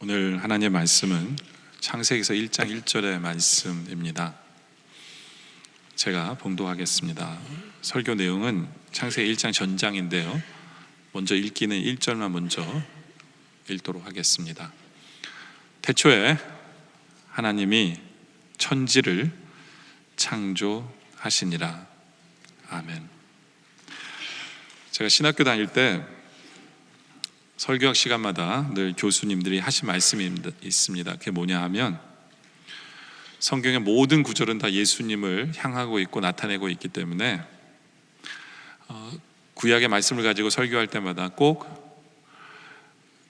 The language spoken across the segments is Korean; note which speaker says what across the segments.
Speaker 1: 오늘 하나님의 말씀은 창세기서 1장 1절의 말씀입니다. 제가 봉독하겠습니다. 설교 내용은 창세기 1장 전장인데요, 먼저 읽기는 1절만 먼저 읽도록 하겠습니다. 태초에 하나님이 천지를 창조하시니라. 아멘. 제가 신학교 다닐 때 설교학 시간마다 늘 교수님들이 하신 말씀이 있습니다. 그게 뭐냐 하면, 성경의 모든 구절은 다 예수님을 향하고 있고 나타내고 있기 때문에 구약의 말씀을 가지고 설교할 때마다 꼭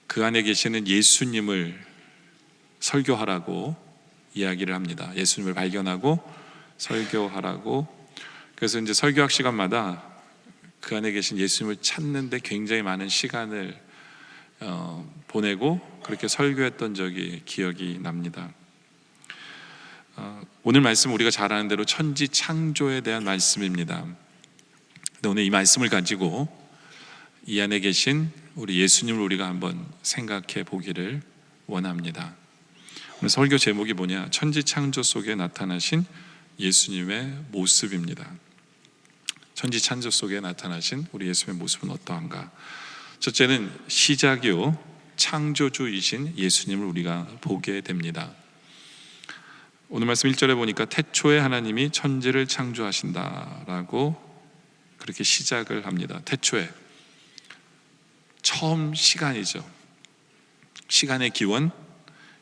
Speaker 1: 그 안에 계시는 예수님을 설교하라고 이야기를 합니다. 예수님을 발견하고 설교하라고. 그래서 이제 설교학 시간마다 그 안에 계신 예수님을 찾는데 굉장히 많은 시간을 보내고 그렇게 설교했던 적이 기억이 납니다. 오늘 말씀 우리가 잘 아는 대로 천지 창조에 대한 말씀입니다. 근데 오늘 이 말씀을 가지고 이 안에 계신 우리 예수님을 우리가 한번 생각해 보기를 원합니다. 오늘 설교 제목이 뭐냐? 천지 창조 속에 나타나신 예수님의 모습입니다. 천지 창조 속에 나타나신 우리 예수님의 모습은 어떠한가? 첫째는 시작이요 창조주이신 예수님을 우리가 보게 됩니다. 오늘 말씀 1절에 보니까 태초에 하나님이 천지를 창조하신다라고 그렇게 시작을 합니다. 태초에, 처음 시간이죠. 시간의 기원,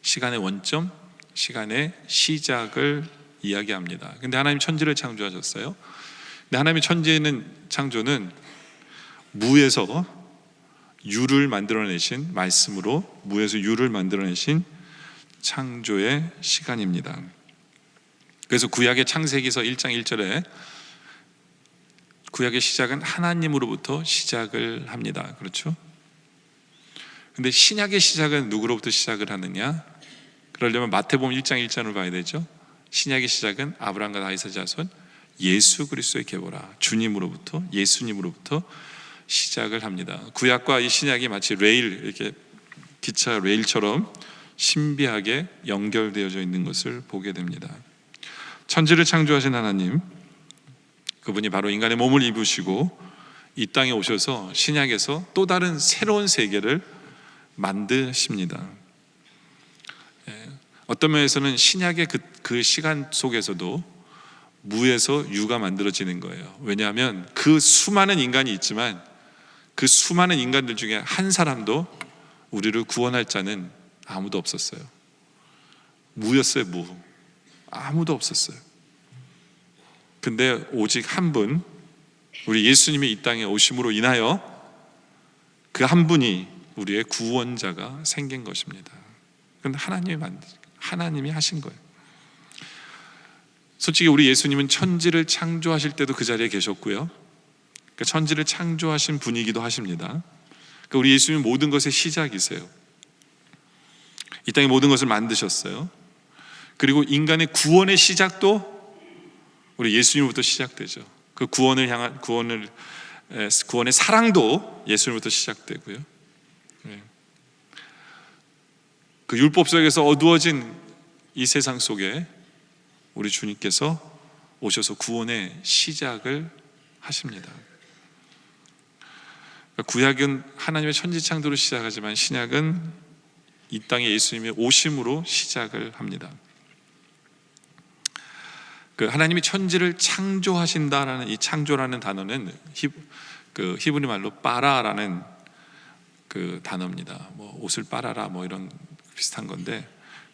Speaker 1: 시간의 원점, 시간의 시작을 이야기합니다. 근데 하나님 천지를 창조하셨어요. 근데 하나님의 창조는 무에서 유를 만들어내신 말씀으로, 무에서 유를 만들어내신 창조의 시간입니다. 그래서 구약의 창세기서 1장 1절에 구약의 시작은 하나님으로부터 시작을 합니다. 그렇죠? 근데 신약의 시작은 누구로부터 시작을 하느냐? 그러려면 마태복음 1장 1절을 봐야 되죠. 신약의 시작은 아브라함과 다윗의 자손 예수 그리스도의 계보라, 주님으로부터, 예수님으로부터 시작을 합니다. 구약과 이 신약이 마치 레일, 이렇게 기차 레일처럼 신비하게 연결되어져 있는 것을 보게 됩니다. 천지를 창조하신 하나님, 그분이 바로 인간의 몸을 입으시고 이 땅에 오셔서 신약에서 또 다른 새로운 세계를 만드십니다. 어떤 면에서는 신약의 그 시간 속에서도 무에서 유가 만들어지는 거예요. 왜냐하면 그 수많은 인간이 있지만 그 수많은 인간들 중에 한 사람도 우리를 구원할 자는 아무도 없었어요. 무였어요. 무. 아무도 없었어요. 근데 오직 한 분, 우리 예수님이 이 땅에 오심으로 인하여 그 한 분이 우리의 구원자가 생긴 것입니다. 그런데 하나님이 하신 거예요. 솔직히 우리 예수님은 천지를 창조하실 때도 그 자리에 계셨고요, 그러니까 천지를 창조하신 분이기도 하십니다. 그러니까 우리 예수님은 모든 것의 시작이세요. 이 땅의 모든 것을 만드셨어요. 그리고 인간의 구원의 시작도 우리 예수님부터 시작되죠. 그 구원의 사랑도 예수님부터 시작되고요. 그 율법 속에서 어두워진 이 세상 속에 우리 주님께서 오셔서 구원의 시작을 하십니다. 구약은 하나님의 천지창조로 시작하지만 신약은 이 땅에 예수님의 오심으로 시작을 합니다. 그 하나님이 천지를 창조하신다라는 이 창조라는 단어는 히브리 말로 빠라라는 그 단어입니다. 뭐 옷을 빨아라 뭐 이런 비슷한 건데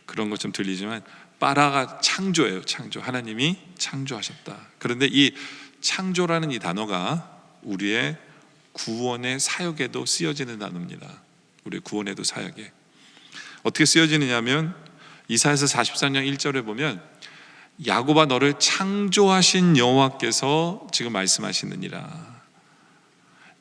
Speaker 1: 그런 것 좀 들리지만 빠라가 창조예요. 창조. 하나님이 창조하셨다. 그런데 이 창조라는 이 단어가 우리의 구원의 사역에도 쓰여지는 단어입니다. 우리의 구원에도 사역에 어떻게 쓰여지느냐면 이사야서 43장 1절에 보면 야곱아 너를 창조하신 여호와께서 지금 말씀하시느니라.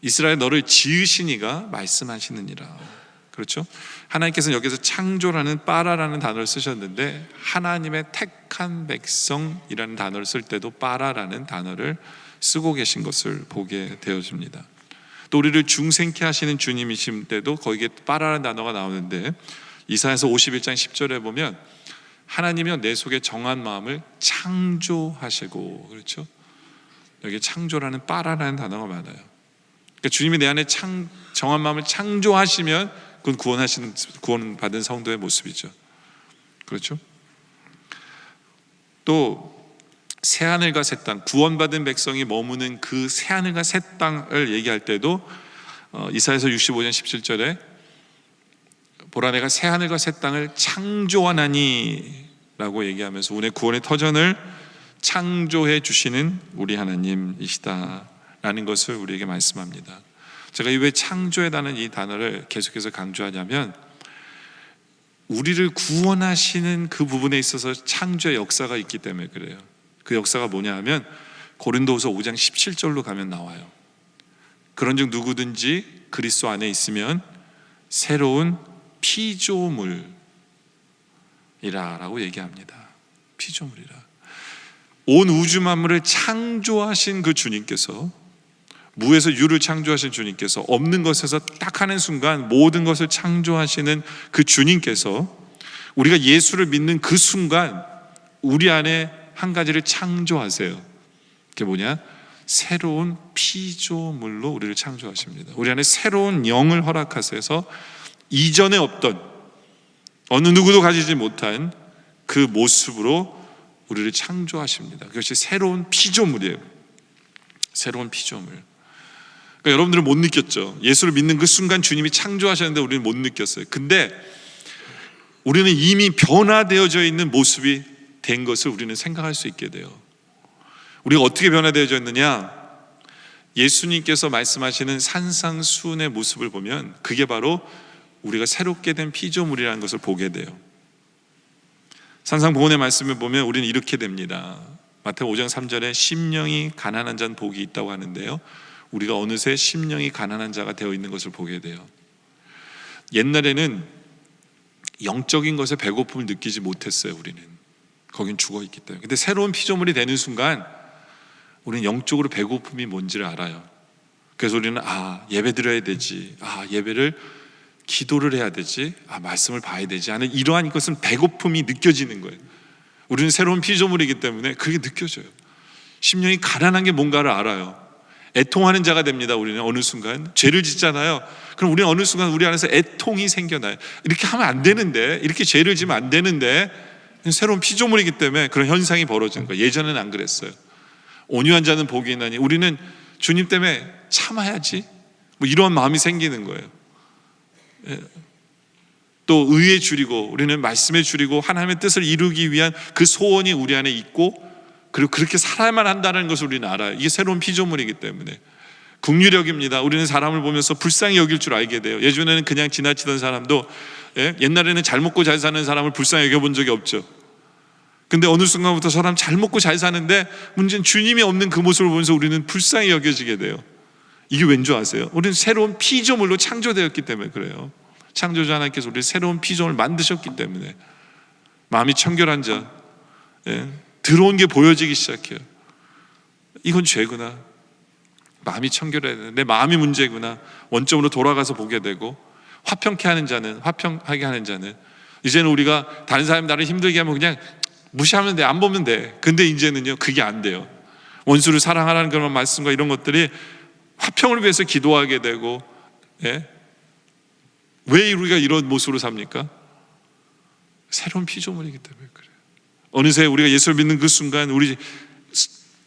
Speaker 1: 이스라엘 너를 지으신 이가 말씀하시느니라. 그렇죠? 하나님께서는 여기서 창조라는 빠라라는 단어를 쓰셨는데 하나님의 택한 백성이라는 단어를 쓸 때도 빠라라는 단어를 쓰고 계신 것을 보게 되어집니다. 또 우리를 중생케 하시는 주님이신 때도 거기에 빠라라는 단어가 나오는데 이사야서 51장 10절에 보면 하나님이여 내 속에 정한 마음을 창조하시고, 그렇죠? 여기 창조라는 빠라라는 단어가 많아요. 그러니까 주님이 내 안에 정한 마음을 창조하시면 그건 구원받은 성도의 모습이죠. 그렇죠? 또 새하늘과 새 땅, 구원받은 백성이 머무는 그 새하늘과 새 땅을 얘기할 때도 이사야서 65장 17절에 보라 내가 새하늘과 새 땅을 창조하나니 라고 얘기하면서 우리의 구원의 터전을 창조해 주시는 우리 하나님이시다 라는 것을 우리에게 말씀합니다. 제가 왜 창조해라는 이 단어를 계속해서 강조하냐면 우리를 구원하시는 그 부분에 있어서 창조의 역사가 있기 때문에 그래요. 그 역사가 뭐냐 하면 고린도후서 5장 17절로 가면 나와요. 그런즉 누구든지 그리스도 안에 있으면 새로운 피조물이라 라고 얘기합니다. 피조물이라. 온 우주 만물을 창조하신 그 주님께서, 무에서 유를 창조하신 주님께서, 없는 것에서 딱 하는 순간 모든 것을 창조하시는 그 주님께서 우리가 예수를 믿는 그 순간 우리 안에 한 가지를 창조하세요. 그게 뭐냐? 새로운 피조물로 우리를 창조하십니다. 우리 안에 새로운 영을 허락하셔서 이전에 없던, 어느 누구도 가지지 못한 그 모습으로 우리를 창조하십니다. 그것이 새로운 피조물이에요. 새로운 피조물. 그러니까 여러분들은 못 느꼈죠. 예수를 믿는 그 순간 주님이 창조하셨는데 우리는 못 느꼈어요. 근데 우리는 이미 변화되어져 있는 모습이 된 것을 우리는 생각할 수 있게 돼요. 우리가 어떻게 변화되어져 있느냐? 예수님께서 말씀하시는 산상수훈의 모습을 보면 그게 바로 우리가 새롭게 된 피조물이라는 것을 보게 돼요. 산상보훈의 말씀을 보면 우리는 이렇게 됩니다. 마태복음 5장 3절에 심령이 가난한 자는 복이 있다고 하는데요, 우리가 어느새 심령이 가난한 자가 되어 있는 것을 보게 돼요. 옛날에는 영적인 것에 배고픔을 느끼지 못했어요. 우리는 거긴 죽어 있기 때문에. 근데 새로운 피조물이 되는 순간 우리는 영적으로 배고픔이 뭔지를 알아요. 그래서 우리는 예배 드려야 되지, 예배를 기도를 해야 되지, 말씀을 봐야 되지 하는 이러한 것은 배고픔이 느껴지는 거예요. 우리는 새로운 피조물이기 때문에 그게 느껴져요. 심령이 가난한 게 뭔가를 알아요. 애통하는 자가 됩니다. 우리는 어느 순간 죄를 짓잖아요. 그럼 우리는 어느 순간 우리 안에서 애통이 생겨나요. 이렇게 하면 안 되는데, 이렇게 죄를 지면 안 되는데, 새로운 피조물이기 때문에 그런 현상이 벌어지는 거예요. 예전에는 안 그랬어요. 온유한 자는 복이 있나니, 우리는 주님 때문에 참아야지, 이런 마음이 생기는 거예요. 또 의에 줄이고, 우리는 말씀에 줄이고 하나님의 뜻을 이루기 위한 그 소원이 우리 안에 있고, 그리고 그렇게 살아야만 한다는 것을 우리는 알아요. 이게 새로운 피조물이기 때문에. 긍휼력입니다. 우리는 사람을 보면서 불쌍히 여길 줄 알게 돼요. 예전에는 그냥 지나치던 사람도, 옛날에는 잘 먹고 잘 사는 사람을 불쌍히 여겨본 적이 없죠. 근데 어느 순간부터 사람 잘 먹고 잘 사는데 문제는 주님이 없는 그 모습을 보면서 우리는 불쌍히 여겨지게 돼요. 이게 왠지 아세요? 우리는 새로운 피조물로 창조되었기 때문에 그래요. 창조자 하나님께서 우리를 새로운 피조물을 만드셨기 때문에. 마음이 청결한 자, 들어온 게 보여지기 시작해요. 이건 죄구나, 마음이 청결해야 돼, 내 마음이 문제구나, 원점으로 돌아가서 보게 되고, 화평케 하는 자는, 화평하게 하는 자는, 이제는 우리가 다른 사람이 나를 힘들게 하면 그냥 무시하면 돼, 안 보면 돼. 근데 이제는요, 그게 안 돼요. 원수를 사랑하라는 그런 말씀과 이런 것들이 화평을 위해서 기도하게 되고, 왜 우리가 이런 모습으로 삽니까? 새로운 피조물이기 때문에 그래요. 어느새 우리가 예수를 믿는 그 순간 우리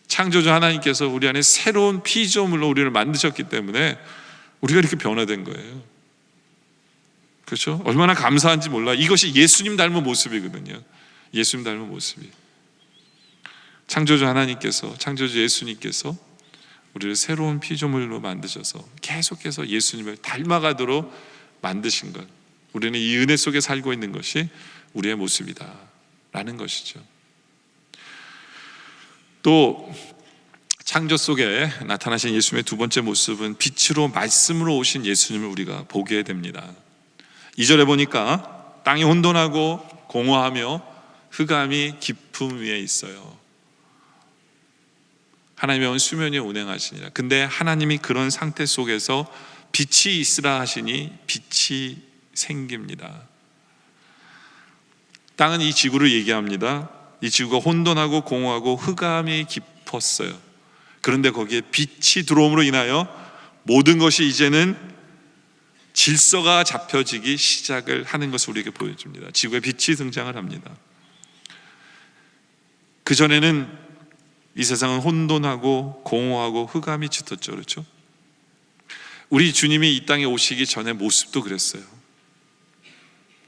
Speaker 1: 창조주 하나님께서 우리 안에 새로운 피조물로 우리를 만드셨기 때문에 우리가 이렇게 변화된 거예요. 그렇죠? 얼마나 감사한지 몰라. 이것이 예수님 닮은 모습이거든요. 예수님 닮은 모습이. 창조주 하나님께서, 창조주 예수님께서 우리를 새로운 피조물로 만드셔서 계속해서 예수님을 닮아가도록 만드신 것, 우리는 이 은혜 속에 살고 있는 것이 우리의 모습이다 라는 것이죠. 또 창조 속에 나타나신 예수님의 두 번째 모습은 빛으로 말씀으로 오신 예수님을 우리가 보게 됩니다. 2절에 보니까 땅이 혼돈하고 공허하며 흑암이 깊음 위에 있어요. 하나님의 온 수면이 운행하시니라. 근데 하나님이 그런 상태 속에서 빛이 있으라 하시니 빛이 생깁니다. 땅은 이 지구를 얘기합니다. 이 지구가 혼돈하고 공허하고 흑암이 깊었어요. 그런데 거기에 빛이 들어옴으로 인하여 모든 것이 이제는 질서가 잡혀지기 시작을 하는 것을 우리에게 보여줍니다. 지구에 빛이 등장을 합니다. 그전에는 이 세상은 혼돈하고 공허하고 흑암이 짙었죠. 그렇죠? 우리 주님이 이 땅에 오시기 전에 모습도 그랬어요.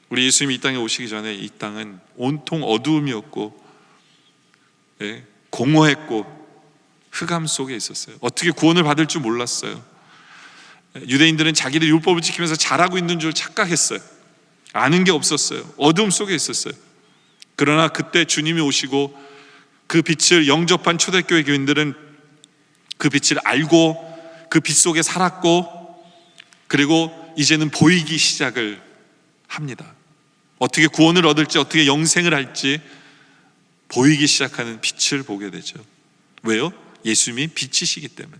Speaker 1: 우리 예수님이 이 땅에 오시기 전에 이 땅은 온통 어두움이었고, 예, 공허했고 흑암 속에 있었어요. 어떻게 구원을 받을 줄 몰랐어요. 유대인들은 자기들 율법을 지키면서 잘하고 있는 줄 착각했어요. 아는 게 없었어요. 어둠 속에 있었어요. 그러나 그때 주님이 오시고 그 빛을 영접한 초대교회 교인들은 그 빛을 알고 그 빛 속에 살았고, 그리고 이제는 보이기 시작을 합니다. 어떻게 구원을 얻을지, 어떻게 영생을 할지 보이기 시작하는 빛을 보게 되죠. 왜요? 예수님이 빛이시기 때문에.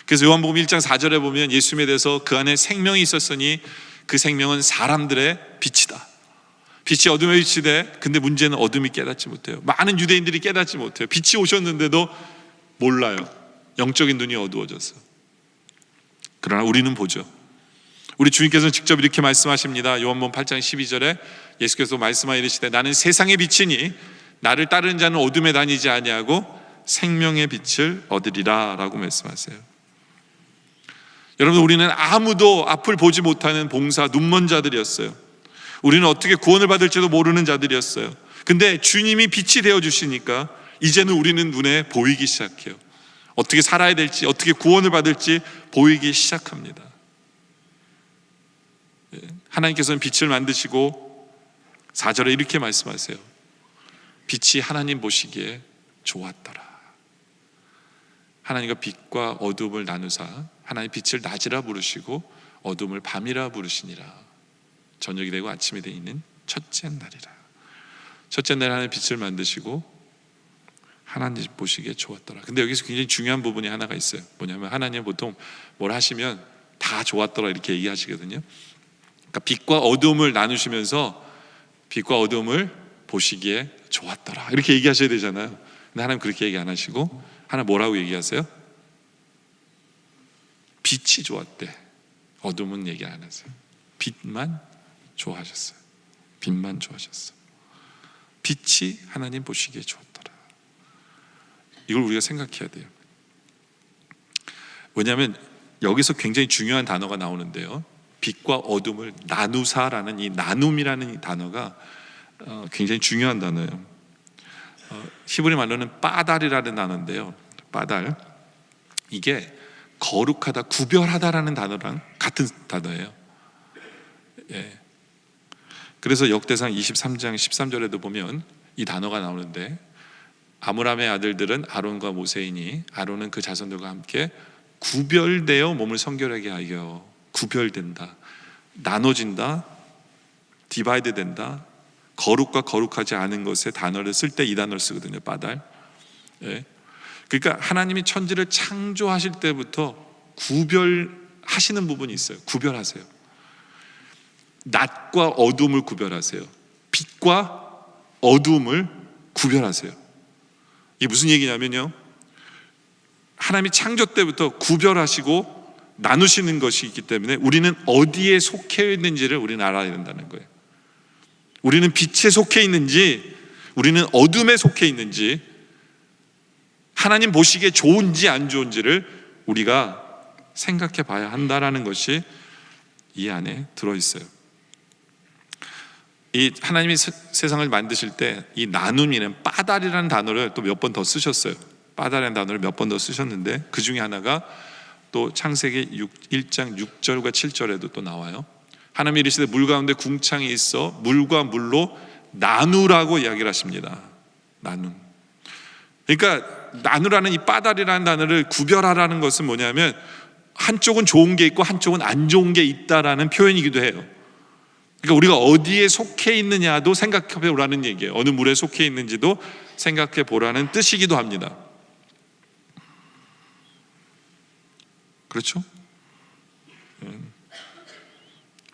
Speaker 1: 그래서 요한복음 1장 4절에 보면 예수님에 대해서 그 안에 생명이 있었으니 그 생명은 사람들의 빛이다. 빛이 어둠에 비치되, 근데 문제는 어둠이 깨닫지 못해요. 많은 유대인들이 깨닫지 못해요. 빛이 오셨는데도 몰라요. 영적인 눈이 어두워져서. 그러나 우리는 보죠. 우리 주님께서는 직접 이렇게 말씀하십니다. 요한복음 8장 12절에 예수께서 말씀하여 이르시되 나는 세상의 빛이니 나를 따르는 자는 어둠에 다니지 아니하고 생명의 빛을 얻으리라 라고 말씀하세요. 여러분, 우리는 아무도 앞을 보지 못하는 봉사 눈먼 자들이었어요. 우리는 어떻게 구원을 받을지도 모르는 자들이었어요. 근데 주님이 빛이 되어주시니까 이제는 우리는 눈에 보이기 시작해요. 어떻게 살아야 될지, 어떻게 구원을 받을지 보이기 시작합니다. 하나님께서는 빛을 만드시고 4절에 이렇게 말씀하세요. 빛이 하나님 보시기에 좋았더라. 하나님과 빛과 어둠을 나누사 하나님 빛을 낮이라 부르시고 어둠을 밤이라 부르시니라. 저녁이 되고 아침이 되는 첫째 날이라. 첫째 날 하나님 빛을 만드시고 하나님 보시기에 좋았더라. 근데 여기서 굉장히 중요한 부분이 하나가 있어요. 뭐냐면 하나님 보통 뭘 하시면 다 좋았더라 이렇게 얘기하시거든요. 그러니까 빛과 어둠을 나누시면서 빛과 어둠을 보시기에 좋았더라 이렇게 얘기하셔야 되잖아요. 근데 하나님 그렇게 얘기 안 하시고 하나님 뭐라고 얘기하세요? 빛이 좋았대. 어둠은 얘기 안 하세요. 빛만 좋아하셨어요. 빛만 좋아하셨어요. 빛이 하나님 보시기에 좋았더라. 이걸 우리가 생각해야 돼요. 왜냐하면 여기서 굉장히 중요한 단어가 나오는데요. 빛과 어둠을 나누사라는 이 나눔이라는 이 단어가 굉장히 중요한 단어예요. 히브리 말로는 빠달이라는 단어인데요. 빠달, 이게 거룩하다, 구별하다라는 단어랑 같은 단어예요. 예. 그래서 역대상 23장 13절에도 보면 이 단어가 나오는데, 아므람의 아들들은 아론과 모세이니 아론은 그 자손들과 함께 구별되어 몸을 성결하게 하여. 구별된다, 나눠진다, 디바이드 된다. 거룩과 거룩하지 않은 것의 단어를 쓸 때 이 단어를 쓰거든요. 빠달. 예. 그러니까 하나님이 천지를 창조하실 때부터 구별하시는 부분이 있어요. 구별하세요. 낮과 어둠을 구별하세요. 빛과 어둠을 구별하세요. 이게 무슨 얘기냐면요, 하나님이 창조 때부터 구별하시고 나누시는 것이 있기 때문에 우리는 어디에 속해 있는지를 우리는 알아야 된다는 거예요. 우리는 빛에 속해 있는지 우리는 어둠에 속해 있는지, 하나님 보시기에 좋은지 안 좋은지를 우리가 생각해 봐야 한다라는 것이 이 안에 들어있어요. 이 하나님이 세상을 만드실 때 이 나눔이는 빠달이라는 단어를 또 몇 번 더 쓰셨어요. 빠달이라는 단어를 몇 번 더 쓰셨는데 그 중에 하나가 또 창세기 1장 6절과 7절에도 또 나와요. 하나님이 이르시되 물 가운데 궁창이 있어 물과 물로 나누라고 이야기를 하십니다. 나눔. 그러니까 나누라는 이 빠달이라는 단어를 구별하라는 것은 뭐냐면 한쪽은 좋은 게 있고 한쪽은 안 좋은 게 있다라는 표현이기도 해요. 그러니까 우리가 어디에 속해 있느냐도 생각해 보라는 얘기예요. 어느 물에 속해 있는지도 생각해 보라는 뜻이기도 합니다. 그렇죠?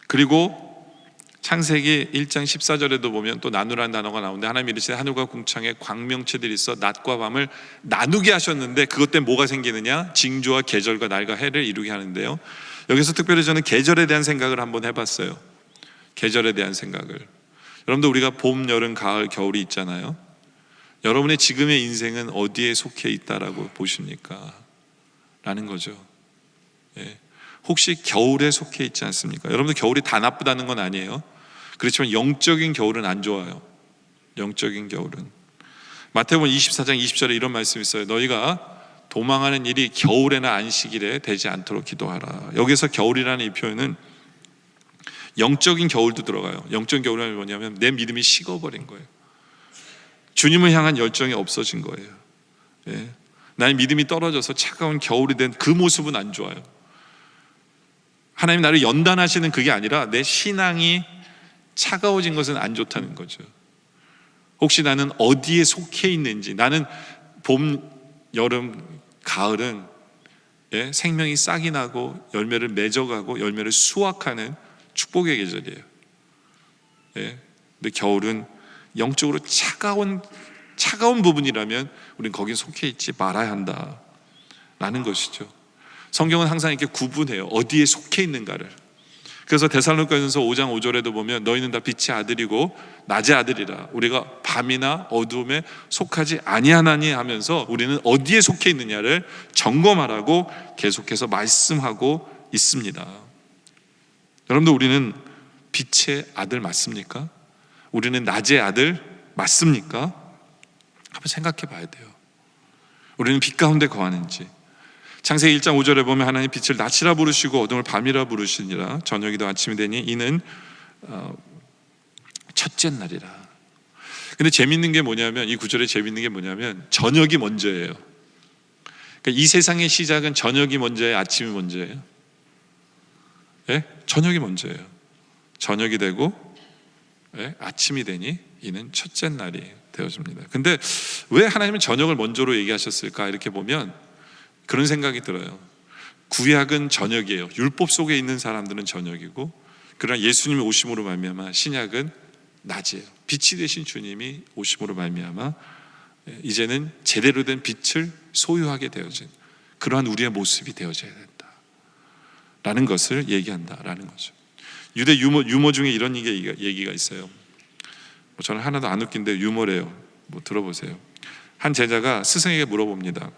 Speaker 1: 그리고 창세기 1장 14절에도 보면 또 나누라는 단어가 나오는데, 하나님이 이르시되 하늘과 궁창에 광명체들이 있어 낮과 밤을 나누게 하셨는데, 그것 때문에 뭐가 생기느냐? 징조와 계절과 날과 해를 이루게 하는데요, 여기서 특별히 저는 계절에 대한 생각을 한번 해봤어요. 계절에 대한 생각을. 여러분들, 우리가 봄, 여름, 가을, 겨울이 있잖아요. 여러분의 지금의 인생은 어디에 속해 있다라고 보십니까? 라는 거죠. 예. 혹시 겨울에 속해 있지 않습니까? 여러분들, 겨울이 다 나쁘다는 건 아니에요. 그렇지만 영적인 겨울은 안 좋아요. 영적인 겨울은. 마태복음 24장 20절에 이런 말씀이 있어요. 너희가 도망하는 일이 겨울에나 안식일에 되지 않도록 기도하라. 여기서 겨울이라는 이 표현은 영적인 겨울도 들어가요. 영적인 겨울은 뭐냐면 내 믿음이 식어버린 거예요. 주님을 향한 열정이 없어진 거예요. 예. 나의 믿음이 떨어져서 차가운 겨울이 된 그 모습은 안 좋아요. 하나님 나를 연단하시는 그게 아니라 내 신앙이 차가워진 것은 안 좋다는 거죠. 혹시 나는 어디에 속해 있는지, 나는 봄, 여름, 가을은 생명이 싹이 나고 열매를 맺어가고 열매를 수확하는 축복의 계절이에요. 근데 겨울은 영적으로 차가운 부분이라면 우리는 거기에 속해 있지 말아야 한다라는 것이죠. 성경은 항상 이렇게 구분해요. 어디에 속해 있는가를. 그래서 데살로니가전서 5장 5절에도 보면 너희는 다 빛의 아들이고 낮의 아들이라. 우리가 밤이나 어두움에 속하지 아니하나니 하면서 우리는 어디에 속해 있느냐를 점검하라고 계속해서 말씀하고 있습니다. 여러분들, 우리는 빛의 아들 맞습니까? 우리는 낮의 아들 맞습니까? 한번 생각해 봐야 돼요. 우리는 빛 가운데 거하는지. 창세기 1장 5절에 보면 하나님 빛을 낮이라 부르시고 어둠을 밤이라 부르시니라. 저녁이도 아침이 되니 이는 첫째 날이라. 근데 재밌는 게 뭐냐면, 이 구절에 재밌는 게 뭐냐면 저녁이 먼저예요. 그러니까 이 세상의 시작은 저녁이 먼저예요, 아침이 먼저예요? 예? 저녁이 먼저예요. 저녁이 되고 아침이 되니 이는 첫째 날이 되어집니다. 근데 왜 하나님은 저녁을 먼저로 얘기하셨을까? 이렇게 보면 그런 생각이 들어요. 구약은 저녁이에요. 율법 속에 있는 사람들은 저녁이고, 그러나 예수님이 오심으로 말미암아 신약은 낮이에요. 빛이 되신 주님이 오심으로 말미암아 이제는 제대로 된 빛을 소유하게 되어진 그러한 우리의 모습이 되어져야 된다라는 것을 얘기한다라는 거죠. 유대 유머 중에 이런 얘기가 있어요. 저는 하나도 안 웃긴데 유머래요. 들어보세요. 한 제자가 스승에게 물어봅니다.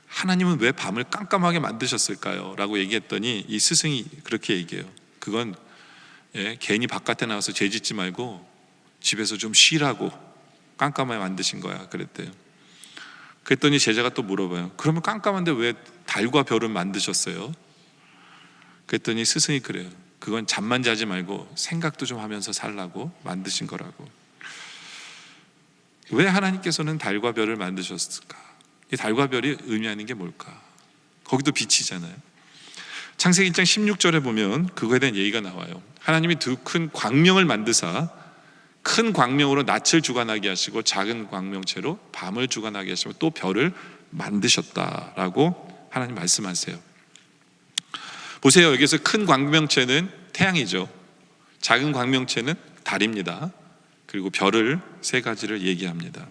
Speaker 1: 하나님은 왜 밤을 깜깜하게 만드셨을까요? 라고 얘기했더니 이 스승이 그렇게 얘기해요. 그건 괜히 바깥에 나와서 죄 짓지 말고 집에서 좀 쉬라고 깜깜하게 만드신 거야, 그랬대요. 그랬더니 제자가 또 물어봐요. 그러면 깜깜한데 왜 달과 별을 만드셨어요? 그랬더니 스승이 그래요. 그건 잠만 자지 말고 생각도 좀 하면서 살라고 만드신 거라고. 왜 하나님께서는 달과 별을 만드셨을까? 이 달과 별이 의미하는 게 뭘까? 거기도 빛이잖아요. 창세기 1장 16절에 보면 그거에 대한 얘기가 나와요. 하나님이 두 큰 광명을 만드사 큰 광명으로 낯을 주관하게 하시고 작은 광명체로 밤을 주관하게 하시고 또 별을 만드셨다라고 하나님 말씀하세요. 보세요. 여기서 큰 광명체는 태양이죠. 작은 광명체는 달입니다. 그리고 별을 세 가지를 얘기합니다.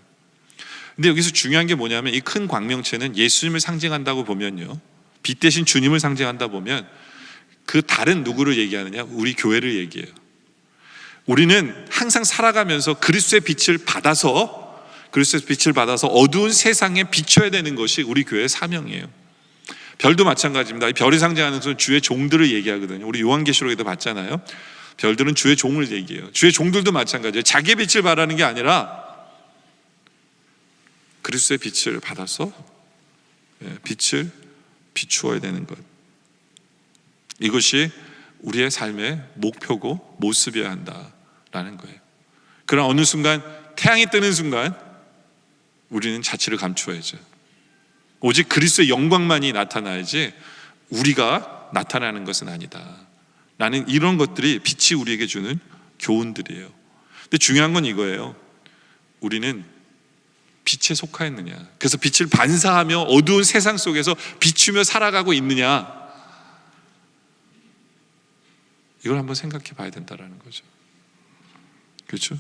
Speaker 1: 근데 여기서 중요한 게 뭐냐면 이 큰 광명체는 예수님을 상징한다고 보면요, 빛 대신 주님을 상징한다 보면 그 달은 누구를 얘기하느냐? 우리 교회를 얘기해요. 우리는 항상 살아가면서 그리스도의 빛을 받아서 어두운 세상에 비춰야 되는 것이 우리 교회의 사명이에요. 별도 마찬가지입니다. 이 별이 상징하는 것은 주의 종들을 얘기하거든요. 우리 요한계시록에도 봤잖아요. 별들은 주의 종을 얘기해요. 주의 종들도 마찬가지예요. 자기의 빛을 발하는 게 아니라 그리스도의 빛을 받아서 빛을 비추어야 되는 것. 이것이 우리의 삶의 목표고 모습이어야 한다라는 거예요. 그러나 어느 순간 태양이 뜨는 순간 우리는 자취를 감추어야죠. 오직 그리스도의 영광만이 나타나야지 우리가 나타나는 것은 아니다. 라는 이런 것들이 빛이 우리에게 주는 교훈들이에요. 근데 중요한 건 이거예요. 우리는 빛에 속하였느냐? 그래서 빛을 반사하며 어두운 세상 속에서 비추며 살아가고 있느냐? 이걸 한번 생각해 봐야 된다라는 거죠. 그렇죠?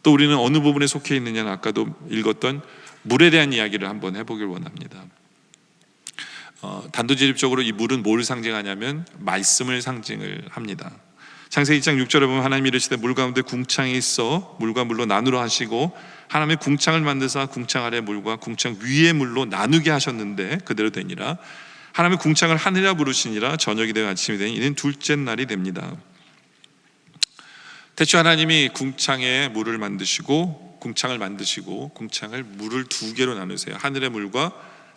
Speaker 1: 또 우리는 어느 부분에 속해 있느냐는 아까도 읽었던 물에 대한 이야기를 한번 해보길 원합니다. 단도직입적으로 이 물은 뭘 상징하냐면 말씀을 상징을 합니다. 창세기 1장 6절에 보면 하나님이 이르시되 물 가운데 궁창이 있어 물과 물로 나누라 하시고 하나님의 궁창을 만드사 궁창 아래 물과 궁창 위의 물로 나누게 하셨는데 그대로 되니라. 하나님의 궁창을 하늘이라 부르시니라. 저녁이 되어 아침이 되니 이는 둘째 날이 됩니다. 대충 하나님이 궁창에 물을 만드시고 궁창을 물을 두 개로 나누세요. 하늘의 물과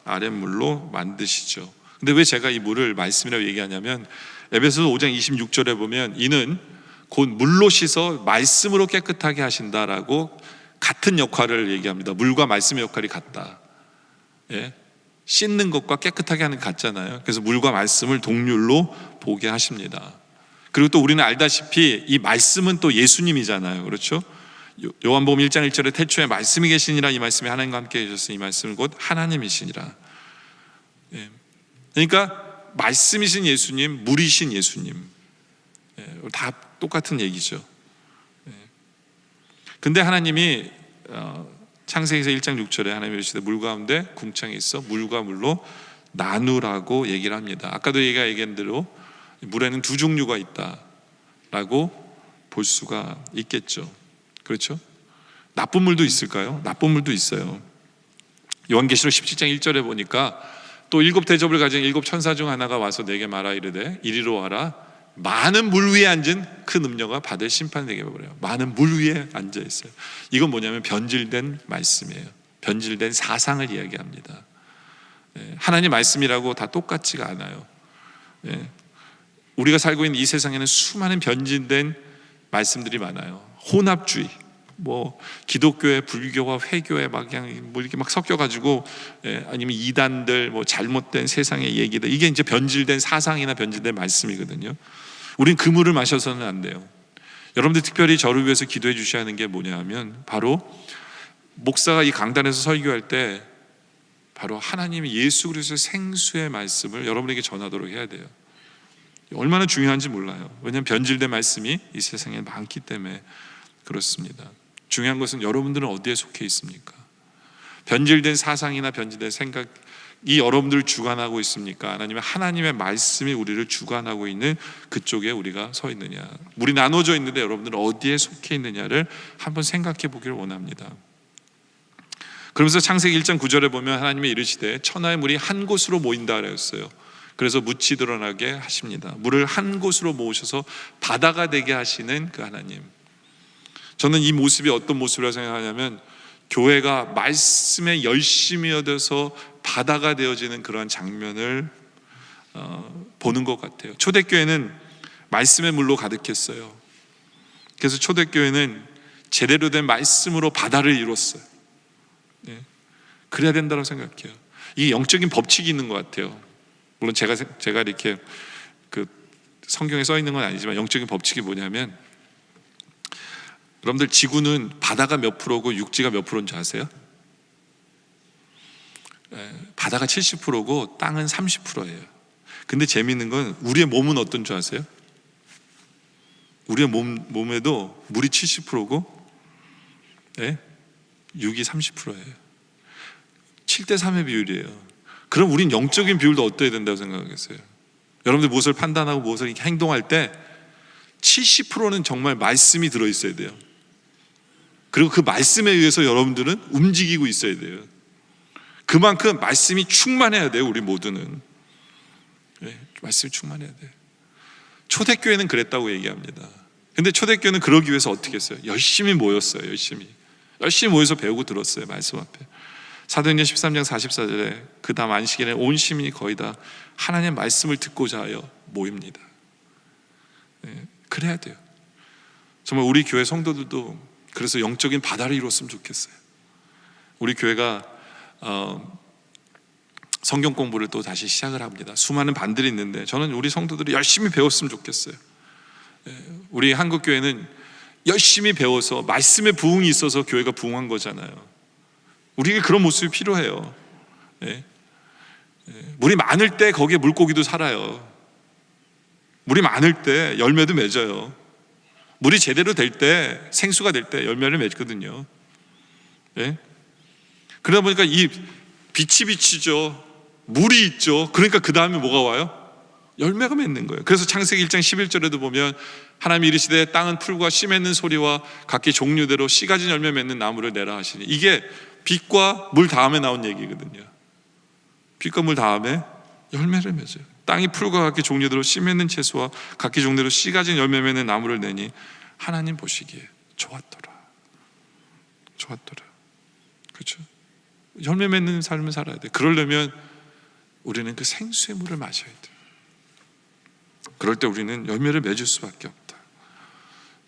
Speaker 1: 아래 물로 만드시죠. 근데 왜 제가 이 물을 말씀이라고 얘기하냐면 에베소서 5장 26절에 보면 이는 곧 물로 씻어 말씀으로 깨끗하게 하신다라고 같은 역할을 얘기합니다. 물과 말씀의 역할이 같다. 예? 씻는 것과 깨끗하게 하는 게 같잖아요. 그래서 물과 말씀을 동률로 보게 하십니다. 그리고 또 우리는 알다시피 이 말씀은 또 예수님이잖아요. 그렇죠? 요한복음 1장 1절에 태초에 말씀이 계시니라. 이 말씀이 하나님과 함께 계셨으니 이 말씀은 곧 하나님이시니라. 예. 그러니까 말씀이신 예수님, 물이신 예수님, 다 똑같은 얘기죠. 근데 하나님이 창세기에서 1장 6절에 하나님이 이르시되 물 가운데 궁창이 있어 물과 물로 나누라고 얘기를 합니다. 아까도 얘기한 대로 물에는 두 종류가 있다라고 볼 수가 있겠죠. 그렇죠? 나쁜 물도 있을까요? 나쁜 물도 있어요. 요한계시록 17장 1절에 보니까 또 7 대접을 가진 7 천사 중 하나가 와서 내게 말하 이르되 이리로 와라. 많은 물 위에 앉은 큰 음녀가 받을 심판 되게 해버려요. 많은 물 위에 앉아 있어요. 이건 뭐냐면 변질된 말씀이에요. 변질된 사상을 이야기합니다. 하나님 말씀이라고 다 똑같지가 않아요. 우리가 살고 있는 이 세상에는 수많은 변질된 말씀들이 많아요. 혼합주의, 뭐 기독교의 불교와 회교의 막 그냥 뭐 이렇게 막 섞여가지고, 아니면 이단들 뭐 잘못된 세상의 얘기들, 이게 이제 변질된 사상이나 변질된 말씀이거든요. 우린 그 물을 마셔서는 안 돼요. 여러분들 특별히 저를 위해서 기도해 주셔야 하는 게 뭐냐 하면 바로 목사가 이 강단에서 설교할 때 바로 하나님의 예수 그리스도의 생수의 말씀을 여러분에게 전하도록 해야 돼요. 얼마나 중요한지 몰라요. 왜냐하면 변질된 말씀이 이 세상에 많기 때문에 그렇습니다. 중요한 것은 여러분들은 어디에 속해 있습니까? 변질된 사상이나 변질된 생각이 여러분들을 주관하고 있습니까? 아니면 하나님의 말씀이 우리를 주관하고 있는 그쪽에 우리가 서 있느냐? 물이 나눠져 있는데 여러분들은 어디에 속해 있느냐를 한번 생각해 보기를 원합니다. 그러면서 창세기 1장 9절에 보면 하나님이 이르시되 천하의 물이 한 곳으로 모인다 그랬어요. 그래서 묻이 드러나게 하십니다. 물을 한 곳으로 모으셔서 바다가 되게 하시는 그 하나님. 저는 이 모습이 어떤 모습이라고 생각하냐면 교회가 말씀에 열심히 얻어서 바다가 되어지는 그러한 장면을 보는 것 같아요. 초대교회는 말씀의 물로 가득했어요. 그래서 초대교회는 제대로 된 말씀으로 바다를 이뤘어요. 그래야 된다고 생각해요. 이게 영적인 법칙이 있는 것 같아요. 물론 제가 이렇게 그 성경에 써 있는 건 아니지만 영적인 법칙이 뭐냐면, 여러분들 지구는 바다가 몇 프로고 육지가 몇 프로인 줄 아세요? 바다가 70%고 땅은 30%예요. 근데 재미있는 건 우리의 몸은 어떤 줄 아세요? 우리의 몸에도 물이 70%고 육이 30%예요. 7대3의 비율이에요. 그럼 우린 영적인 비율도 어떠해야 된다고 생각하겠어요? 여러분들 무엇을 판단하고 무엇을 행동할 때 70%는 정말 말씀이 들어있어야 돼요. 그리고 그 말씀에 의해서 여러분들은 움직이고 있어야 돼요. 그만큼 말씀이 충만해야 돼요. 우리 모두는 말씀이 충만해야 돼요. 초대교회는 그랬다고 얘기합니다. 근데 초대교회는 그러기 위해서 어떻게 했어요? 열심히 모였어요. 열심히 모여서 배우고 들었어요. 말씀 앞에. 사도행전 13장 44절에 그 다음 안식일에 온 시민이 거의 다 하나님의 말씀을 듣고자 하여 모입니다. 그래야 돼요. 정말 우리 교회 성도들도 그래서 영적인 바다를 이뤘으면 좋겠어요. 우리 교회가 성경 공부를 또 다시 시작을 합니다. 수많은 반들이 있는데 저는 우리 성도들이 열심히 배웠으면 좋겠어요. 우리 한국교회는 열심히 배워서 말씀의 부흥이 있어서 교회가 부흥한 거잖아요. 우리에게 그런 모습이 필요해요. 물이 많을 때 거기에 물고기도 살아요. 물이 많을 때 열매도 맺어요. 물이 제대로 될 때, 생수가 될 때 열매를 맺거든요. 예? 그러다 보니까 이 빛이 비치죠. 물이 있죠. 그러니까 그 다음에 뭐가 와요? 열매가 맺는 거예요. 그래서 창세기 1장 11절에도 보면 하나님이 이르시되 땅은 풀과 씨 맺는 소리와 각기 종류대로 씨 가진 열매 맺는 나무를 내라 하시니, 이게 빛과 물 다음에 나온 얘기거든요. 빛과 물 다음에 열매를 맺어요. 땅이 풀과 각기 종류대로 씨 맺는 채소와 각기 종류대로 씨 가진 열매 맺는 나무를 내니 하나님 보시기에 좋았더라. 그렇죠? 열매 맺는 삶을 살아야 돼. 그러려면 우리는 그 생수의 물을 마셔야 돼. 그럴 때 우리는 열매를 맺을 수밖에 없다.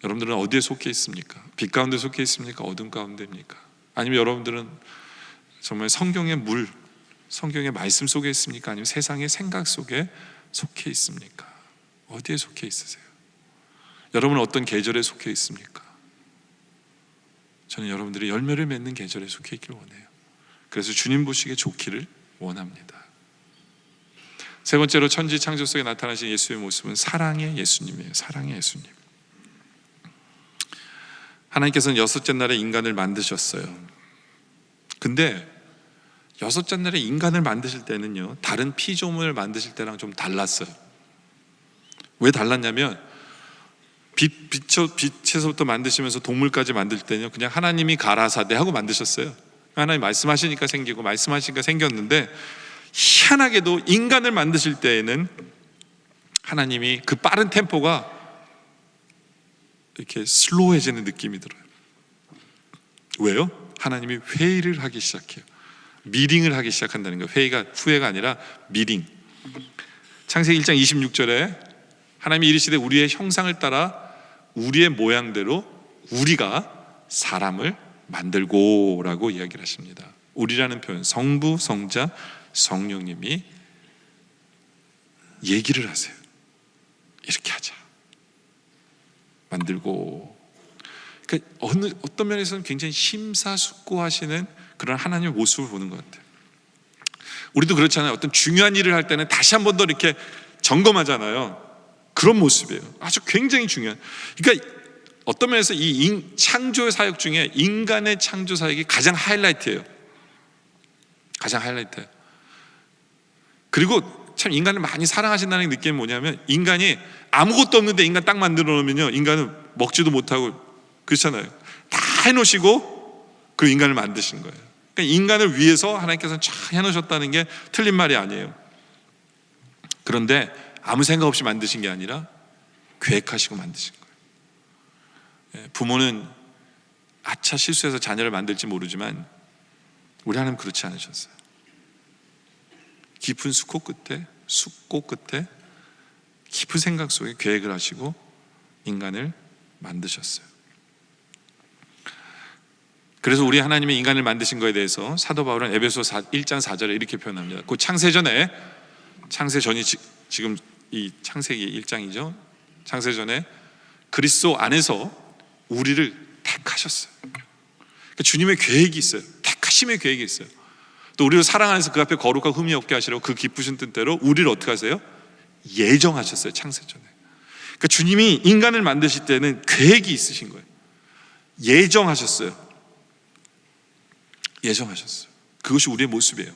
Speaker 1: 여러분들은 어디에 속해 있습니까? 빛 가운데 속해 있습니까? 어둠 가운데입니까? 아니면 여러분들은 정말 성경의 물, 성경의 말씀 속에 있습니까? 아니면 세상의 생각 속에 속해 있습니까? 어디에 속해 있으세요? 여러분은 어떤 계절에 속해 있습니까? 저는 여러분들이 열매를 맺는 계절에 속해 있기를 원해요. 그래서 주님 보시기에 좋기를 원합니다. 세 번째로 천지 창조 속에 나타나신 예수의 모습은 사랑의 예수님이에요. 사랑의 예수님. 하나님께서는 여섯째 날에 인간을 만드셨어요. 근데 여섯째 날에 인간을 만드실 때는요, 다른 피조물을 만드실 때랑 좀 달랐어요. 왜 달랐냐면 빛에서부터 만드시면서 동물까지 만들 때는요, 그냥 하나님이 가라사대 하고 만드셨어요. 하나님 말씀하시니까 생기고 말씀하시니까 생겼는데, 희한하게도 인간을 만드실 때에는 하나님이 그 빠른 템포가 이렇게 슬로우해지는 느낌이 들어요. 왜요? 하나님이 회의를 하기 시작해요. 미링을 하기 시작한다는 거예요. 회의가 후회가 아니라 미링. 창세기 1장 26절에 하나님이 이르시되 우리의 형상을 따라 우리의 모양대로 우리가 사람을 만들고 라고 이야기를 하십니다. 우리라는 표현, 성부, 성자, 성령님이 얘기를 하세요. 이렇게 하자. 만들고. 그러니까 어떤 면에서는 굉장히 심사숙고하시는 그런 하나님의 모습을 보는 것 같아요. 우리도 그렇잖아요. 어떤 중요한 일을 할 때는 다시 한 번 더 이렇게 점검하잖아요. 그런 모습이에요. 아주 굉장히 중요한. 그러니까 어떤 면에서 이 창조 사역 중에 인간의 창조 사역이 가장 하이라이트예요. 가장 하이라이트예요. 그리고 참 인간을 많이 사랑하신다는 느낌이 뭐냐면, 인간이 아무것도 없는데 인간 딱 만들어 놓으면요, 인간은 먹지도 못하고 그렇잖아요. 다 해놓으시고 그 인간을 만드신 거예요. 그러니까 인간을 위해서 하나님께서는 잘 해놓으셨다는 게 틀린 말이 아니에요. 그런데 아무 생각 없이 만드신 게 아니라 계획하시고 만드신 거예요. 부모는 아차 실수해서 자녀를 만들지 모르지만 우리 하나님 그렇지 않으셨어요. 깊은 숙고 끝에 깊은 생각 속에 계획을 하시고 인간을 만드셨어요. 그래서 우리 하나님이 인간을 만드신 것에 대해서 사도 바울은 에베소 1장 4절에 이렇게 표현합니다. 그 창세전이 지금 이 창세기 1장이죠. 창세전에 그리스도 안에서 우리를 택하셨어요. 그러니까 주님의 계획이 있어요. 택하심의 계획이 있어요. 또 우리를 사랑 안에서 그 앞에 거룩하고 흠이 없게 하시려고 그 기쁘신 뜻대로 우리를 어떻게 하세요? 예정하셨어요. 창세전에. 그러니까 주님이 인간을 만드실 때는 계획이 있으신 거예요. 예정하셨어요. 그것이 우리의 모습이에요.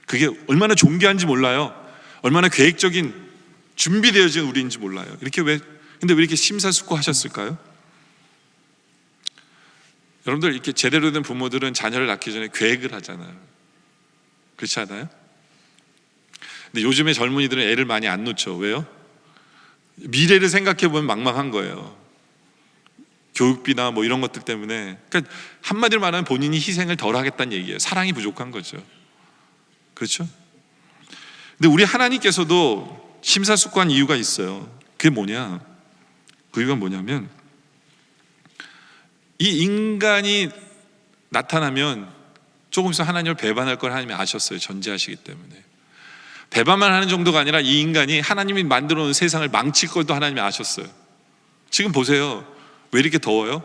Speaker 1: 그게 얼마나 존귀한지 몰라요. 얼마나 계획적인 준비되어진 우리인지 몰라요. 근데 왜 이렇게 심사숙고하셨을까요? 여러분들 이렇게 제대로 된 부모들은 자녀를 낳기 전에 계획을 하잖아요. 그렇지 않아요? 근데 요즘에 젊은이들은 애를 많이 안 놓죠. 왜요? 미래를 생각해 보면 막막한 거예요. 교육비나 뭐 이런 것들 때문에. 그러니까 한마디로 말하면 본인이 희생을 덜 하겠다는 얘기예요. 사랑이 부족한 거죠. 그렇죠? 근데 우리 하나님께서도 심사숙고한 이유가 있어요. 그게 뭐냐? 그 이유가 뭐냐면, 이 인간이 나타나면 조금 있으면 하나님을 배반할 걸 하나님이 아셨어요. 전제하시기 때문에. 배반만 하는 정도가 아니라 이 인간이 하나님이 만들어 놓은 세상을 망칠 걸도 하나님이 아셨어요. 지금 보세요. 왜 이렇게 더워요?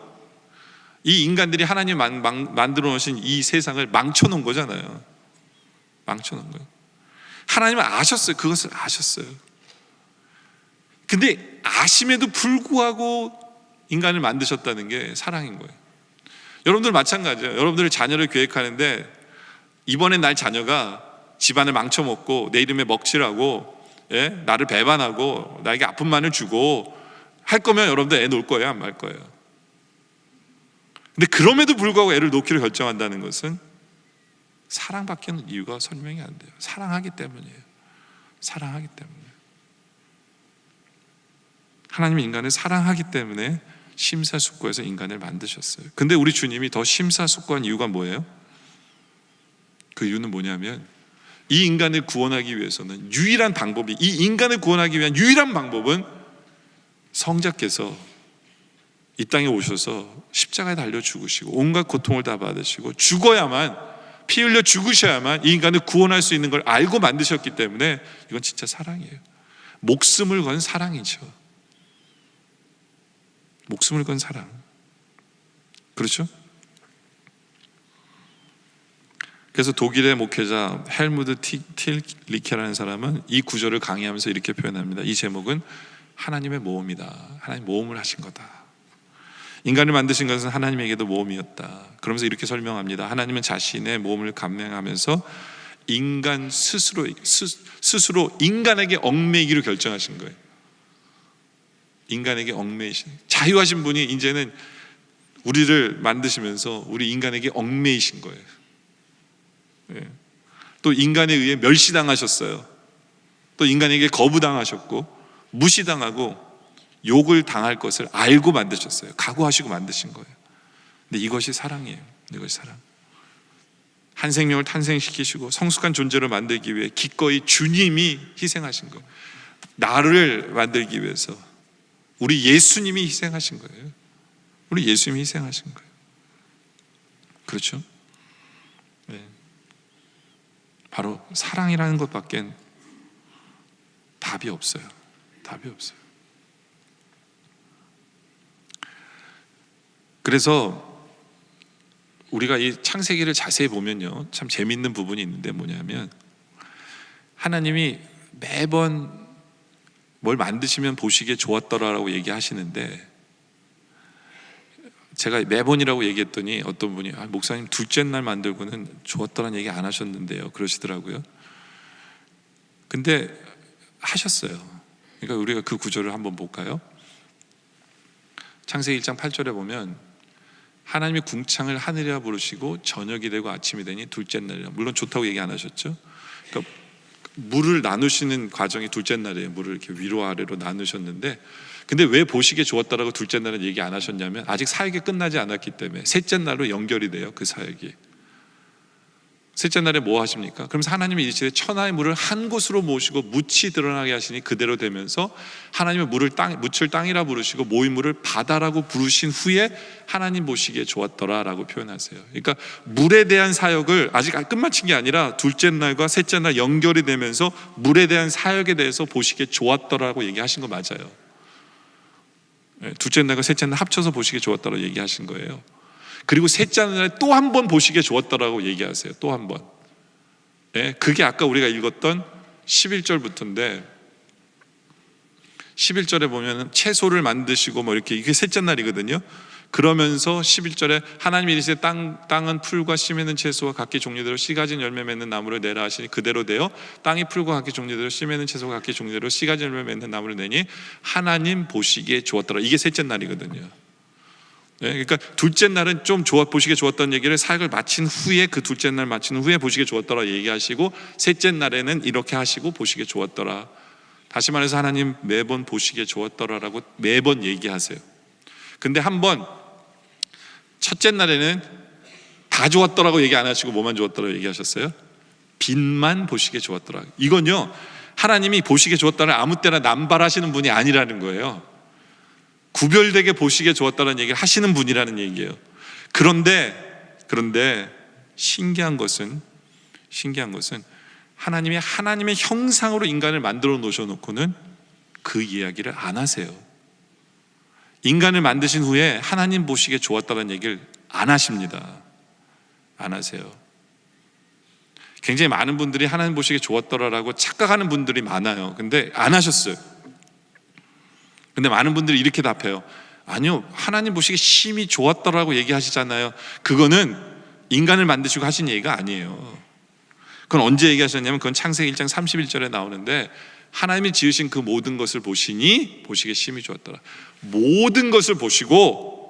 Speaker 1: 이 인간들이 하나님이 만들어 놓으신 이 세상을 망쳐 놓은 거잖아요. 망쳐 놓은 거예요. 하나님은 아셨어요. 그것을 아셨어요. 근데 아심에도 불구하고 인간을 만드셨다는 게 사랑인 거예요. 여러분들 마찬가지예요. 여러분들의 자녀를 계획하는데 이번엔 날 자녀가 집안을 망쳐먹고 내 이름에 먹칠하고, 예? 나를 배반하고 나에게 아픔만을 주고 할 거면 여러분들 애 놓을 거예요, 안 말 거예요? 근데 그럼에도 불구하고 애를 놓기로 결정한다는 것은 사랑밖에 이유가 설명이 안 돼요. 사랑하기 때문이에요. 사랑하기 때문에. 하나님이 인간을 사랑하기 때문에 심사숙고해서 인간을 만드셨어요. 근데 우리 주님이 더 심사숙고한 이유가 뭐예요? 그 이유는 뭐냐면 이 인간을 구원하기 위해서는 유일한 방법이, 이 인간을 구원하기 위한 유일한 방법은 성자께서 이 땅에 오셔서 십자가에 달려 죽으시고 온갖 고통을 다 받으시고 죽어야만, 피 흘려 죽으셔야만 이 인간을 구원할 수 있는 걸 알고 만드셨기 때문에 이건 진짜 사랑이에요. 목숨을 건 사랑이죠. 목숨을 건 사랑. 그렇죠? 그래서 독일의 목회자 헬무드 틸리케라는 사람은 이 구절을 강의하면서 이렇게 표현합니다. 이 제목은 하나님의 모험이다. 하나님 모험을 하신 거다. 인간을 만드신 것은 하나님에게도 모험이었다. 그러면서 이렇게 설명합니다. 하나님은 자신의 모험을 감행하면서 인간 스스로 인간에게 얽매이기로 결정하신 거예요. 인간에게 얽매이신, 자유하신 분이 이제는 우리를 만드시면서 우리 인간에게 얽매이신 거예요. 예. 또 인간에 의해 멸시당하셨어요. 또 인간에게 거부당하셨고 무시당하고 욕을 당할 것을 알고 만드셨어요. 각오하시고 만드신 거예요. 근데 이것이 사랑이에요. 이것이 사랑. 한 생명을 탄생시키시고 성숙한 존재로 만들기 위해 기꺼이 주님이 희생하신 거예요. 나를 만들기 위해서 우리 예수님이 희생하신 거예요. 우리 예수님이 희생하신 거예요. 그렇죠? 네. 바로 사랑이라는 것밖에 답이 없어요. 답이 없어요. 그래서 우리가 이 창세기를 자세히 보면요, 참 재밌는 부분이 있는데 뭐냐면 하나님이 매번 뭘 만드시면 보시기에 좋았더라라고 얘기하시는데, 제가 매번이라고 얘기했더니 어떤 분이 목사님 둘째 날 만들고는 좋았더라는 얘기 안 하셨는데요 그러시더라고요. 근데 하셨어요. 그러니까 우리가 그 구절을 한번 볼까요? 창세기 1장 8절에 보면 하나님이 궁창을 하늘이라 부르시고 저녁이 되고 아침이 되니 둘째 날이라. 물론 좋다고 얘기 안 하셨죠. 그러니까 물을 나누시는 과정이 둘째 날이에요. 물을 이렇게 위로 아래로 나누셨는데, 근데 왜 보시기에 좋았다라고 둘째 날은 얘기 안 하셨냐면 아직 사역이 끝나지 않았기 때문에 셋째 날로 연결이 돼요. 그 사역이. 셋째 날에 뭐 하십니까? 그러면서 하나님이 이르시되 천하의 물을 한 곳으로 모으시고 묻이 드러나게 하시니 그대로 되면서 하나님의 묻을 땅이라 부르시고 모인 물을 바다라고 부르신 후에 하나님 보시기에 좋았더라라고 표현하세요. 그러니까 물에 대한 사역을 아직 끝마친 게 아니라 둘째 날과 셋째 날 연결이 되면서 물에 대한 사역에 대해서 보시기에 좋았더라고 얘기하신 거 맞아요. 둘째 날과 셋째 날 합쳐서 보시기에 좋았더라고 얘기하신 거예요. 그리고 셋째 날에 또 한 번 보시기에 좋았더라고 얘기하세요. 또 한 번. 그게 아까 우리가 읽었던 11절부터인데 11절에 보면 채소를 만드시고 뭐 이렇게, 이게 셋째 날이거든요. 그러면서 11절에 하나님이 이르시되 땅은 풀과 씨 맺는 채소와 각기 종류대로 씨 가진 열매 맺는 나무를 내라 하시니 그대로 되어 땅이 풀과 각기 종류대로 씨 맺는 채소와 각기 종류대로 씨 가진 열매 맺는 나무를 내니 하나님 보시기에 좋았더라. 이게 셋째 날이거든요. 그러니까 둘째 날은 좀 보시기에 좋았다는 얘기를 사역을 마친 후에, 그 둘째 날 마친 후에 보시기에 좋았더라 얘기하시고, 셋째 날에는 이렇게 하시고 보시기에 좋았더라. 다시 말해서 하나님 매번 보시기에 좋았더라라고 매번 얘기하세요. 근데 한번 첫째 날에는 다 좋았더라고 얘기 안 하시고 뭐만 좋았더라고 얘기하셨어요? 빛만 보시기에 좋았더라. 이건요, 하나님이 보시기에 좋았다는 아무 때나 남발하시는 분이 아니라는 거예요. 구별되게 보시기에 좋았다는 얘기를 하시는 분이라는 얘기예요. 그런데 신기한 것은 하나님이 하나님의 형상으로 인간을 만들어 놓으셔놓고는 그 이야기를 안 하세요. 인간을 만드신 후에 하나님 보시기에 좋았다는 얘기를 안 하십니다. 안 하세요. 굉장히 많은 분들이 하나님 보시기에 좋았더라라고 착각하는 분들이 많아요. 근데 안 하셨어요. 근데 많은 분들이 이렇게 답해요. 아니요, 하나님 보시기에 심히 좋았더라고 얘기하시잖아요. 그거는 인간을 만드시고 하신 얘기가 아니에요. 그건 언제 얘기하셨냐면 그건 창세기 1장 31절에 나오는데, 하나님이 지으신 그 모든 것을 보시니 보시기에 심히 좋았더라. 모든 것을 보시고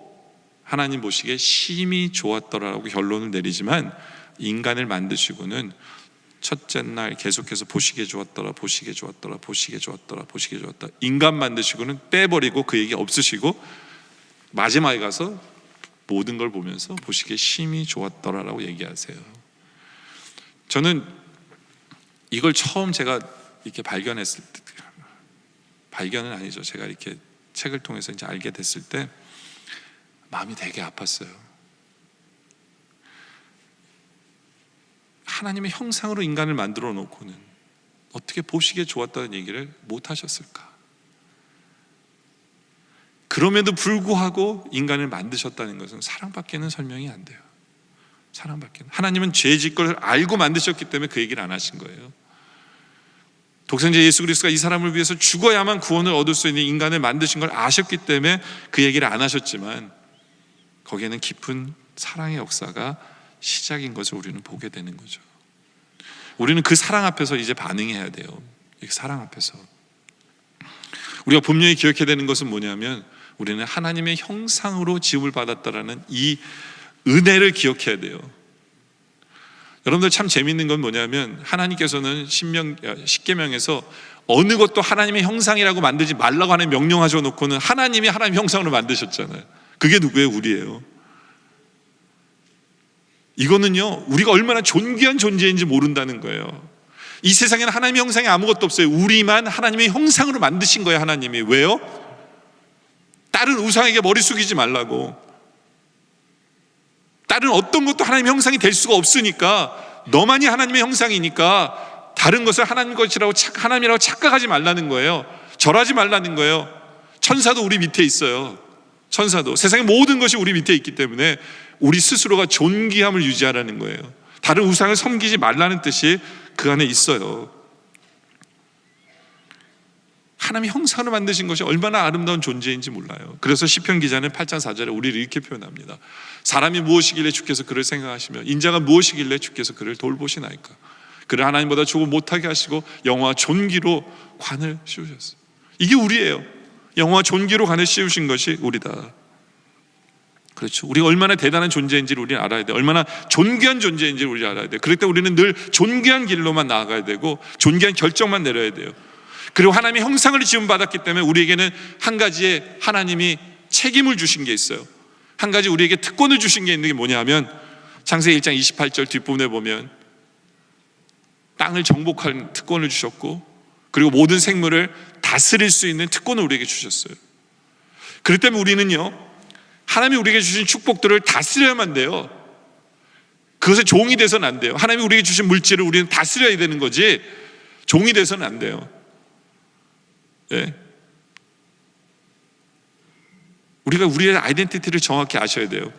Speaker 1: 하나님 보시기에 심히 좋았더라라고 결론을 내리지만, 인간을 만드시고는 첫째 날 계속해서 보시기에 좋았더라, 보시기에 좋았더라, 보시기에 좋았더라, 보시기에 좋았더라. 인간 만드시고는 빼버리고 그 얘기 없으시고 마지막에 가서 모든 걸 보면서 보시기에 심히 좋았더라라고 얘기하세요. 저는 이걸 처음 제가 이렇게 발견했을 때, 발견은 아니죠, 제가 이렇게 책을 통해서 이제 알게 됐을 때 마음이 되게 아팠어요. 하나님의 형상으로 인간을 만들어 놓고는 어떻게 보시기에 좋았다는 얘기를 못 하셨을까? 그럼에도 불구하고 인간을 만드셨다는 것은 사랑밖에는 설명이 안 돼요. 사랑밖에는. 하나님은 죄짓 걸 알고 만드셨기 때문에 그 얘기를 안 하신 거예요. 독생자 예수 그리스도가 이 사람을 위해서 죽어야만 구원을 얻을 수 있는 인간을 만드신 걸 아셨기 때문에 그 얘기를 안 하셨지만, 거기에는 깊은 사랑의 역사가 시작인 것을 우리는 보게 되는 거죠. 우리는 그 사랑 앞에서 이제 반응해야 돼요. 이 사랑 앞에서 우리가 분명히 기억해야 되는 것은 뭐냐면, 우리는 하나님의 형상으로 지음을 받았다라는 이 은혜를 기억해야 돼요. 여러분들 참 재밌는 건 뭐냐면, 하나님께서는 십계명에서 어느 것도 하나님의 형상이라고 만들지 말라고 하는 명령하셔 놓고는 하나님이 하나님의 형상으로 만드셨잖아요. 그게 누구예요? 우리예요. 이거는요, 우리가 얼마나 존귀한 존재인지 모른다는 거예요. 이 세상에는 하나님의 형상이 아무것도 없어요. 우리만 하나님의 형상으로 만드신 거예요. 하나님이. 왜요? 다른 우상에게 머리 숙이지 말라고. 다른 어떤 것도 하나님의 형상이 될 수가 없으니까, 너만이 하나님의 형상이니까 다른 것을 하나님 것이라고 하나님이라고 착각하지 말라는 거예요. 절하지 말라는 거예요. 천사도 우리 밑에 있어요. 천사도. 세상의 모든 것이 우리 밑에 있기 때문에 우리 스스로가 존귀함을 유지하라는 거예요. 다른 우상을 섬기지 말라는 뜻이 그 안에 있어요. 하나님의 형상으로 만드신 것이 얼마나 아름다운 존재인지 몰라요. 그래서 시편 기자는 8장 4절에 우리를 이렇게 표현합니다. 사람이 무엇이길래 주께서 그를 생각하시며 인자가 무엇이길래 주께서 그를 돌보시나이까. 그를 하나님보다 조금 못하게 하시고 영화와 존귀로 관을 씌우셨어요. 이게 우리예요. 영화와 존귀로 관을 씌우신 것이 우리다. 그렇죠. 우리가 얼마나 대단한 존재인지를 우리는 알아야 돼요. 얼마나 존귀한 존재인지를 우리가 알아야 돼요. 그럴 때 우리는 늘 존귀한 길로만 나아가야 되고 존귀한 결정만 내려야 돼요. 그리고 하나님의 형상을 지음받았기 때문에 우리에게는 한 가지의 하나님이 책임을 주신 게 있어요. 한 가지 우리에게 특권을 주신 게 있는 게 뭐냐 하면, 창세기 1장 28절 뒷부분에 보면 땅을 정복할 특권을 주셨고, 그리고 모든 생물을 다스릴 수 있는 특권을 우리에게 주셨어요. 그렇기 때문에 우리는요, 하나님이 우리에게 주신 축복들을 다스려야만 돼요. 그것에 종이 돼서는 안 돼요. 하나님이 우리에게 주신 물질을 우리는 다스려야 되는 거지 종이 돼서는 안 돼요. 네. 우리가 우리의 아이덴티티를 정확히 아셔야 돼요.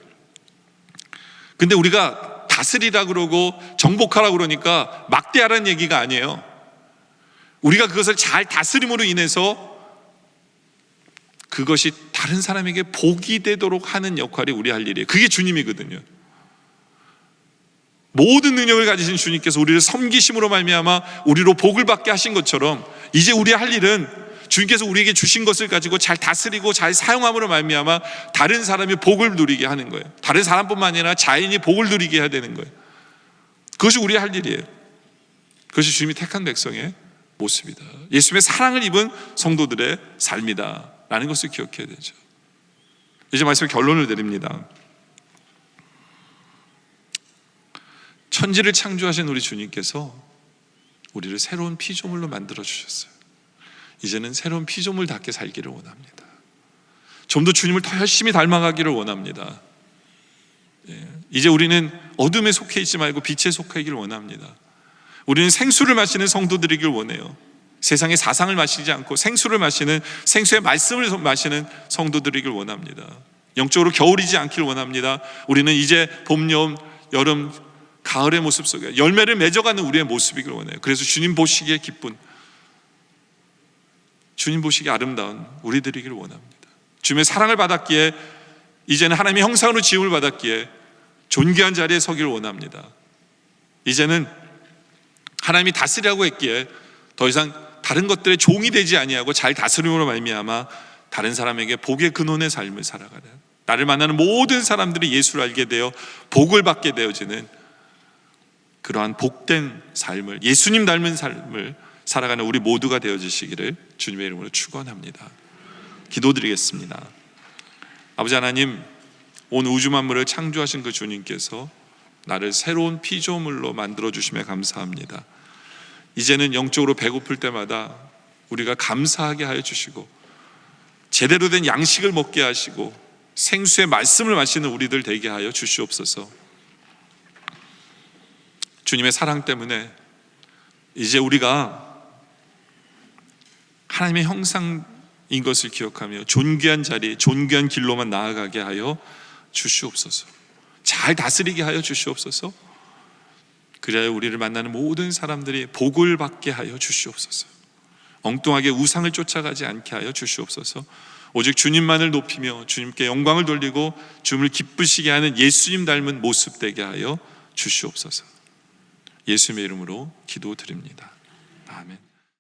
Speaker 1: 근데 우리가 다스리라 그러고 정복하라 그러니까 막대하라는 얘기가 아니에요. 우리가 그것을 잘 다스림으로 인해서 그것이 다른 사람에게 복이 되도록 하는 역할이 우리 할 일이에요. 그게 주님이거든요. 모든 능력을 가지신 주님께서 우리를 섬기심으로 말미암아 우리로 복을 받게 하신 것처럼, 이제 우리 할 일은 주님께서 우리에게 주신 것을 가지고 잘 다스리고 잘 사용함으로 말미암아 다른 사람이 복을 누리게 하는 거예요. 다른 사람뿐만 아니라 자연이 복을 누리게 해야 되는 거예요. 그것이 우리 할 일이에요. 그것이 주님이 택한 백성의 모습이다. 예수님의 사랑을 입은 성도들의 삶이다 라는 것을 기억해야 되죠. 이제 말씀의 결론을 내립니다. 천지를 창조하신 우리 주님께서 우리를 새로운 피조물로 만들어 주셨어요. 이제는 새로운 피조물답게 살기를 원합니다. 좀 더 주님을 더 열심히 닮아가기를 원합니다. 이제 우리는 어둠에 속해 있지 말고 빛에 속해 있기를 원합니다. 우리는 생수를 마시는 성도들이길 원해요. 세상의 사상을 마시지 않고 생수를 마시는, 생수의 말씀을 마시는 성도들이길 원합니다. 영적으로 겨울이지 않기를 원합니다. 우리는 이제 봄, 여름, 가을의 모습 속에 열매를 맺어가는 우리의 모습이길 원해요. 그래서 주님 보시기에 기쁜, 주님 보시기에 아름다운 우리 되기를 원합니다. 주님의 사랑을 받았기에, 이제는 하나님의 형상으로 지음을 받았기에 존귀한 자리에 서기를 원합니다. 이제는 하나님이 다스리라고 했기에 더 이상 다른 것들의 종이 되지 아니하고 잘 다스림으로 말미암아 다른 사람에게 복의 근원의 삶을 살아가는, 나를 만나는 모든 사람들이 예수를 알게 되어 복을 받게 되어지는 그러한 복된 삶을, 예수님 닮은 삶을 살아가는 우리 모두가 되어주시기를 주님의 이름으로 축원합니다. 기도드리겠습니다. 아버지 하나님, 온 우주 만물을 창조하신 그 주님께서 나를 새로운 피조물로 만들어주심에 감사합니다. 이제는 영적으로 배고플 때마다 우리가 감사하게 하여 주시고, 제대로 된 양식을 먹게 하시고 생수의 말씀을 마시는 우리들 되게 하여 주시옵소서. 주님의 사랑 때문에 이제 우리가 하나님의 형상인 것을 기억하며 존귀한 자리, 존귀한 길로만 나아가게 하여 주시옵소서. 잘 다스리게 하여 주시옵소서. 그래야 우리를 만나는 모든 사람들이 복을 받게 하여 주시옵소서. 엉뚱하게 우상을 쫓아가지 않게 하여 주시옵소서. 오직 주님만을 높이며 주님께 영광을 돌리고 주님을 기쁘시게 하는 예수님 닮은 모습 되게 하여 주시옵소서. 예수님의 이름으로 기도드립니다. 아멘.